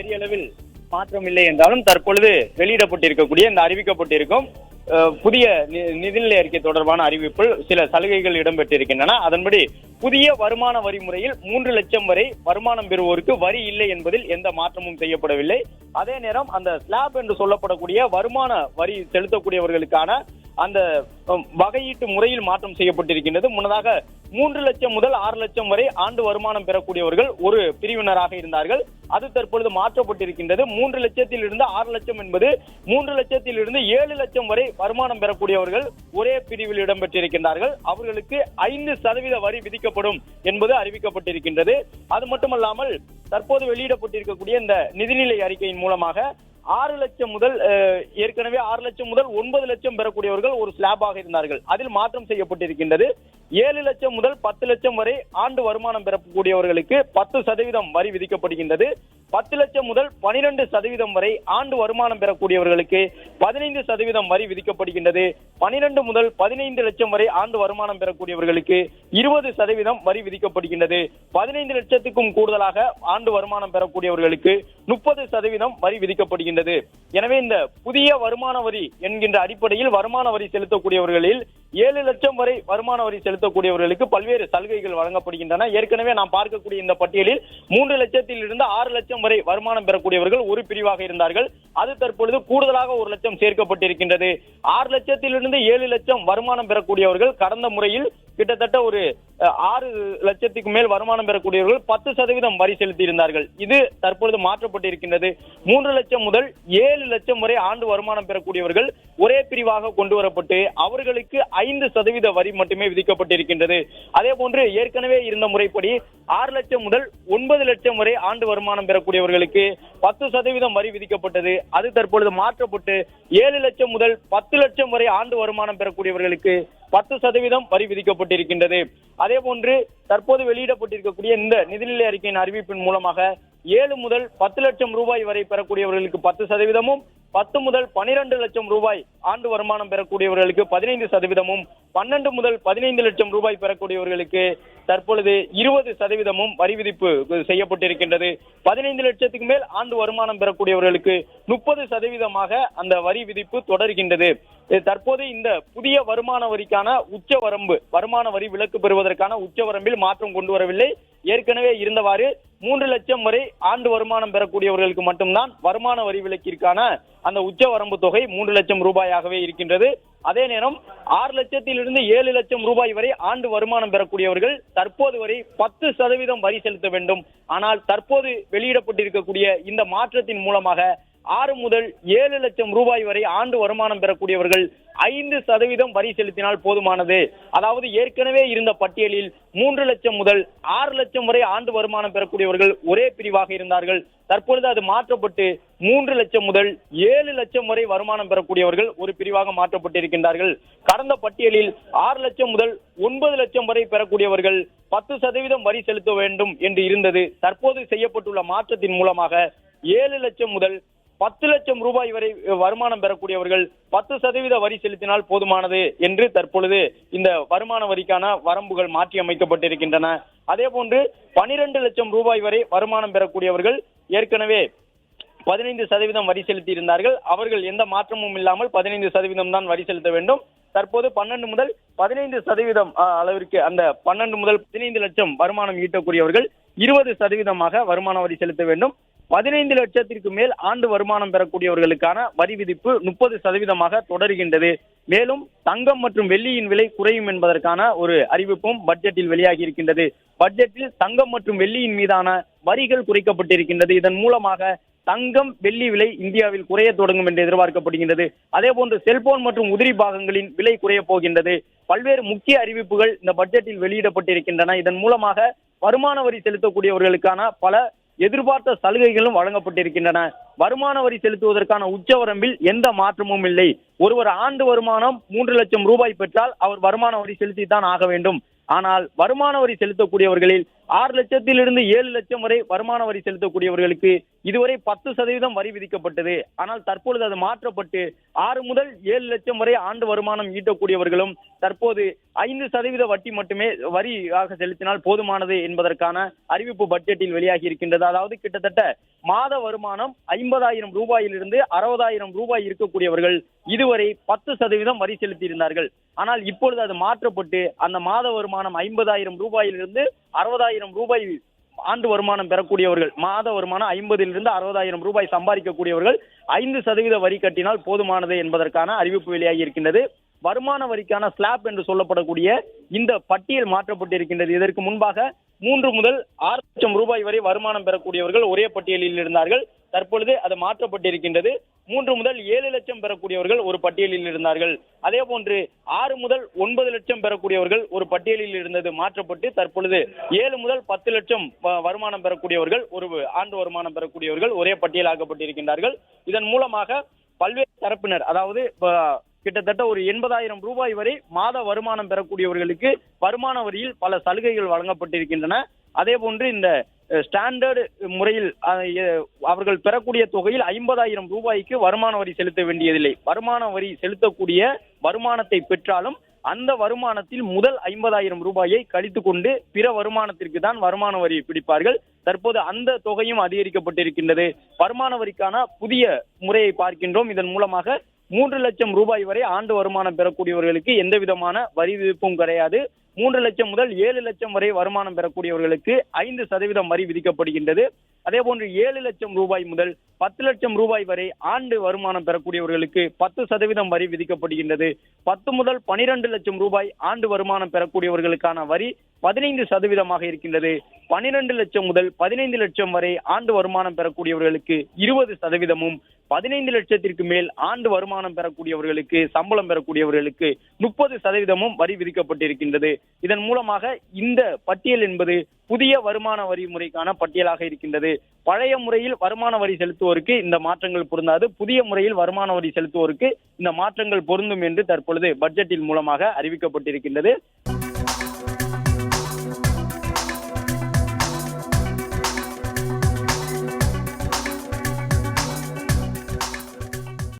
பெரிய அளவில் மாற்றம் இல்லை என்றாலும் தற்பொழுது வெளியிடப்பட்டிருக்கக்கூடிய இந்த அறிவிக்கப்பட்டிருக்கும் புதிய நிதிநிலை அறிக்கை தொடர்பான அறிவிப்பில் சில சலுகைகள் இடம்பெற்றிருக்கின்றன. அதன்படி புதிய வருமான வரி முறையில் 3 லட்சம் வரை வருமானம் பெறுவோருக்கு வரி இல்லை என்பதில் எந்த மாற்றமும் செய்யப்படவில்லை. அதே நேரம் அந்த ஸ்லாப் என்று சொல்லப்படக்கூடிய வருமான வரி செலுத்தக்கூடியவர்களுக்கான அந்த வகையீட்டு முறையில் மாற்றம் செய்யப்பட்டிருக்கின்றது. முன்னதாக 3 லட்சம் முதல் 6 லட்சம் வரை ஆண்டு வருமானம் பெறக்கூடியவர்கள் ஒரு பிரிவினராக இருந்தார்கள். அது தற்பொழுது மாற்றப்பட்டிருக்கின்றது. 3 லட்சத்தில் இருந்து 6 லட்சம் என்பது 3 லட்சத்தில் இருந்து 7 லட்சம் வரை வருமானம் பெறக்கூடியவர்கள் ஒரே பிரிவில் இடம்பெற்றிருக்கின்றார்கள். அவர்களுக்கு 5% வரி விதிக்கப்படும் என்பது அறிவிக்கப்பட்டிருக்கின்றது. அது மட்டுமல்லாமல் தற்போது வெளியிடப்பட்டிருக்கக்கூடிய இந்த நிதிநிலை அறிக்கையின் மூலமாக 6 லட்சம் முதல் ஏற்கனவே 6 லட்சம் முதல் 9 லட்சம் பெறக்கூடியவர்கள் ஒரு ஸ்லாபாக இருந்தார்கள். அதில் மாற்றம் செய்யப்பட்டிருக்கின்றது. 7 லட்சம் முதல் 10 லட்சம் வரை ஆண்டு வருமானம் பெறக்கூடியவர்களுக்கு 10% வரி விதிக்கப்படுகின்றது. 10 லட்சம் முதல் 12% வரை ஆண்டு வருமானம் பெறக்கூடியவர்களுக்கு 15% வரி விதிக்கப்படுகின்றது. 12 முதல் 15 லட்சம் வரை ஆண்டு வருமானம் பெறக்கூடியவர்களுக்கு 20% வரி விதிக்கப்படுகின்றது. 15 லட்சத்துக்கும் கூடுதலாக ஆண்டு வருமானம் பெறக்கூடியவர்களுக்கு 30% வரி விதிக்கப்படுகின்றது. எனவே இந்த புதிய வருமான வரி என்கின்ற அடிப்படையில் வருமான வரி செலுத்தக்கூடியவர்களில் 7 லட்சம் வரை வருமான வரி செலுத்தக்கூடியவர்களுக்கு பல்வேறு சலுகைகள் வழங்கப்படுகின்றன. ஏற்கனவே நாம் பார்க்கக்கூடிய இந்த பட்டியலில் 3 லட்சத்தில் இருந்து 6 லட்சம் வரை வருமானம் பெறக்கூடியவர்கள் ஒரு பிரிவாக இருந்தார்கள். அது தற்பொழுது கூடுதலாக 1 லட்சம் சேர்க்கப்பட்டிருக்கின்றது. 6 லட்சத்தில் இருந்து 7 லட்சம் வருமானம் பெறக்கூடியவர்கள் கடந்த முறையில் கிட்டத்தட்ட ஒரு 6 லட்சத்துக்கு மேல் வருமானம் பெறக்கூடியவர்கள் 10% வரி செலுத்தி இருந்தார்கள். இது தற்பொழுது மாற்றப்பட்டிருக்கின்றது. 3 லட்சம் முதல் 7 லட்சம் வரை ஆண்டு வருமானம் பெறக்கூடியவர்கள் ஒரே பிரிவாக கொண்டு வரப்பட்டு அவர்களுக்கு 5% வரி மட்டுமே விதிக்கப்பட்டிருக்கின்றது. அதே போன்று ஏற்கனவே இருந்த முறைப்படி 6 லட்சம் முதல் 9 லட்சம் வரை ஆண்டு வருமானம் பெறக்கூடியவர்களுக்கு 10% வரி விதிக்கப்பட்டது. அது தற்பொழுது மாற்றப்பட்டு 7 லட்சம் முதல் 10 லட்சம் வரை ஆண்டு வருமானம் பெறக்கூடியவர்களுக்கு 10% வரி விதிக்கப்பட்டிருக்கின்றது. அதே போன்று தற்போது வெளியிடப்பட்டிருக்கக்கூடிய இந்த நிதிநிலை அறிக்கையின் அறிவிப்பின் மூலமாக 7 முதல் 10 லட்சம் ரூபாய் வரை பெறக்கூடியவர்களுக்கு 10%, 10 முதல் 12 லட்சம் ரூபாய் ஆண்டு வருமானம் பெறக்கூடியவர்களுக்கு 15%, 12 முதல் 15 லட்சம் ரூபாய் பெறக்கூடியவர்களுக்கு தற்பொழுது 20% வரி விதிப்பு செய்யப்பட்டிருக்கின்றது. 15 லட்சத்துக்கு மேல் ஆண்டு வருமானம் பெறக்கூடியவர்களுக்கு 30% அந்த வரி விதிப்பு தொடர்கின்றது. தற்போது இந்த புதிய வருமான வரிக்கான உச்சவரம்பு வருமான வரி விலக்கு பெறுவதற்கான உச்சவரம்பில் மாற்றம் கொண்டு வரவில்லை. ஏற்கனவே இருந்தவாறு 3 லட்சம் வரை ஆண்டு வருமானம் பெறக்கூடியவர்களுக்கு மட்டும்தான் வருமான வரி விலக்கிற்கான அந்த உச்சவரம்பு தொகை 3 லட்சம் ரூபாயாகவே இருக்கின்றது. அதே நேரம் 6 லட்சத்திலிருந்து 7 லட்சம் ரூபாய் வரை ஆண்டு வருமானம் பெறக்கூடியவர்கள் தற்போது வரை 10% வரி செலுத்த வேண்டும். ஆனால் தற்போது வெளியிடப்பட்டிருக்கக்கூடிய இந்த மாற்றத்தின் மூலமாக 6 முதல் 7 லட்சம் ரூபாய் வரை ஆண்டு வருமானம் பெறக்கூடியவர்கள் 5% வரி செலுத்தினால் போதுமானது. அதாவது ஏற்கனவே இருந்த பட்டியலில் 3 லட்சம் முதல் 6 லட்சம் வரை ஆண்டு வருமானம் பெறக்கூடியவர்கள் ஒரே பிரிவாக இருந்தார்கள். தற்பொழுது அது மாற்றப்பட்டு 3 லட்சம் முதல் 7 லட்சம் வரை வருமானம் பெறக்கூடியவர்கள் ஒரு பிரிவாக மாற்றப்பட்டிருக்கின்றார்கள். கடந்த பட்டியலில் 6 லட்சம் முதல் 9 லட்சம் வரை பெறக்கூடியவர்கள் 10% வரி செலுத்த வேண்டும் என்று இருந்தது. தற்போது செய்யப்பட்டுள்ள மாற்றத்தின் மூலமாக 7 லட்சம் முதல் 10 லட்சம் ரூபாய் வரை வருமானம் பெறக்கூடியவர்கள் 10% வரி செலுத்தினால் போதுமானது என்று தற்பொழுது இந்த வருமான வரிக்கான வரம்புகள் மாற்றி அமைக்கப்பட்டிருக்கின்றன. அதே போன்று 12 லட்சம் ரூபாய் வரை வருமானம் பெறக்கூடியவர்கள் ஏற்கனவே 15% வரி செலுத்தி இருந்தார்கள். அவர்கள் எந்த மாற்றமும் இல்லாமல் 15% தான் வரி செலுத்த வேண்டும். தற்போது 12 முதல் 15% அளவிற்கு அந்த 12 முதல் 15 லட்சம் வருமானம் ஈட்டக்கூடியவர்கள் 20% வருமான வரி செலுத்த வேண்டும். 15 லட்சத்திற்கு மேல் ஆண்டு வருமானம் பெறக்கூடியவர்களுக்கான வரி விதிப்பு 30% தொடர்கின்றது. மேலும் தங்கம் மற்றும் வெள்ளியின் விலை குறையும் என்பதற்கான ஒரு அறிவிப்பும் பட்ஜெட்டில் வெளியாகி இருக்கின்றது. பட்ஜெட்டில் தங்கம் மற்றும் வெள்ளியின் மீதான வரிகள் குறைக்கப்பட்டிருக்கின்றது. இதன் மூலமாக தங்கம் வெள்ளி விலை இந்தியாவில் குறைய தொடங்கும் என்று எதிர்பார்க்கப்படுகின்றது. அதே போன்று செல்போன் மற்றும் உதிரி பாகங்களின் விலை குறைய போகின்றது. பல்வேறு முக்கிய அறிவிப்புகள் இந்த பட்ஜெட்டில் வெளியிடப்பட்டிருக்கின்றன. இதன் மூலமாக வருமான வரி செலுத்தக்கூடியவர்களுக்கான பல எதிர்பார்த்த சலுகைகளும் வழங்கப்பட்டிருக்கின்றன. வருமான வரி செலுத்துவதற்கான உச்சவரம்பில் எந்த மாற்றமும் இல்லை. ஒருவர் ஆண்டு வருமானம் 3 லட்சம் ரூபாய் பெற்றால் அவர் வருமான வரி செலுத்தித்தான் ஆக வேண்டும். ஆனால் வருமான வரி செலுத்தக்கூடியவர்களில் 6 லட்சத்திலிருந்து 7 லட்சம் வரை வருமான வரி செலுத்தக்கூடியவர்களுக்கு இதுவரை 10% வரி விதிக்கப்பட்டது. ஆனால் தற்பொழுது அது மாற்றப்பட்டு 6 முதல் 7 லட்சம் வரை ஆண்டு வருமானம் ஈட்டக்கூடியவர்களும் தற்போது 5% வட்டி மட்டுமே வரியாக செலுத்தினால் போதுமானது என்பதற்கான அறிவிப்பு பட்ஜெட்டில் வெளியாகி இருக்கின்றது. அதாவது கிட்டத்தட்ட மாத வருமானம் 50,000 ரூபாயிலிருந்து 60,000 ரூபாய் இருக்கக்கூடியவர்கள் இதுவரை 10% வரி செலுத்தியிருந்தார்கள். ஆனால் இப்பொழுது அது மாற்றப்பட்டு அந்த மாத வருமானம் 50,000 ரூபாயிலிருந்து 60,000 ரூபாய் ஆண்டு வருமானம் பெறக்கூடியவர்கள், மாத வருமானம் 50,000 60,000 ரூபாய் சம்பாதிக்கக்கூடியவர்கள் 5% வரி கட்டினால் போதுமானது என்பதற்கான அறிவிப்பு வெளியாகி இருக்கின்றது. வருமான வரிக்கான ஸ்லாப் என்று சொல்லப்படக்கூடிய இந்த பட்டியல் மாற்றப்பட்டிருக்கின்றது. இதற்கு முன்பாக 3 முதல் 6 லட்சம் ரூபாய் வரை வருமானம் பெறக்கூடியவர்கள் ஒரே பட்டியலில் இருந்தார்கள். தற்பொழுது அது மாற்றப்பட்டிருக்கின்றது. 3 முதல் 7 லட்சம் பெறக்கூடியவர்கள் ஒரு பட்டியலில் இருந்தார்கள். அதே போன்று 6 முதல் 9 லட்சம் பெறக்கூடியவர்கள் ஒரு பட்டியலில் இருந்தது மாற்றப்பட்டு தற்பொழுது 7 முதல் 10 லட்சம் வருமானம் பெறக்கூடியவர்கள், ஒரு ஆண்டு வருமானம் பெறக்கூடியவர்கள் ஒரே பட்டியலாக்கப்பட்டிருக்கின்றார்கள். இதன் மூலமாக பல்வேறு தரப்பினர், அதாவது கிட்டத்தட்ட ஒரு 80,000 ரூபாய் வரை மாத வருமானம் பெறக்கூடியவர்களுக்கு வருமான வரியில் பல சலுகைகள் வழங்கப்பட்டிருக்கின்றன. அதே போன்று இந்த ஸ்டாண்டர்டு முறையில் அவர்கள் பெறக்கூடிய தொகையில் 50,000 ரூபாய்க்கு வருமான வரி செலுத்த வேண்டியதில்லை. வருமான வரி செலுத்தக்கூடிய வருமானத்தை பெற்றாலும் அந்த வருமானத்தில் முதல் 50,000 ரூபாயை கழித்து கொண்டு பிற வருமானத்திற்கு தான் வருமான வரி பிடிப்பார்கள். தற்போது அந்த தொகையும் அதிகரிக்கப்பட்டிருக்கின்றது. வருமான வரிக்கான புதிய முறையை பார்க்கின்றோம். இதன் மூலமாக 3 லட்சம் ரூபாய் வரை ஆண்டு வருமானம் பெறக்கூடியவர்களுக்கு எந்த விதமான வரி விதிப்பும் கிடையாது. 3 லட்சம் முதல் 7 லட்சம் வரை வருமானம் பெறக்கூடியவர்களுக்கு 5% வரி விதிக்கப்படுகின்றது. அதே போன்று 7 லட்சம் ரூபாய் முதல் 10 லட்சம் ரூபாய் வரை ஆண்டு வருமானம் பெறக்கூடியவர்களுக்கு 10% வரி விதிக்கப்படுகின்றது. 10 முதல் 12 லட்சம் ரூபாய் ஆண்டு வருமானம் பெறக்கூடியவர்களுக்கான வரி 15% இருக்கின்றது. 12 லட்சம் முதல் 15 லட்சம் வரை ஆண்டு வருமானம் பெறக்கூடியவர்களுக்கு 20%, 15 லட்சத்திற்கு மேல் ஆண்டு வருமானம் பெறக்கூடியவர்களுக்கு, சம்பளம் பெறக்கூடியவர்களுக்கு 30% வரி விதிக்கப்பட்டிருக்கின்றது. இதன் மூலமாக இந்த பட்டியல் என்பது புதிய வருமான வரி முறைக்கான பட்டியலாக இருக்கின்றது. பழைய முறையில் வருமான வரி செலுத்துவோருக்கு இந்த மாற்றங்கள் பொருந்தாது. புதிய முறையில் வருமான வரி செலுத்துவோருக்கு இந்த மாற்றங்கள் பொருந்தும் என்று தற்பொழுது பட்ஜெட்டில் மூலமாக அறிவிக்கப்பட்டிருக்கின்றது.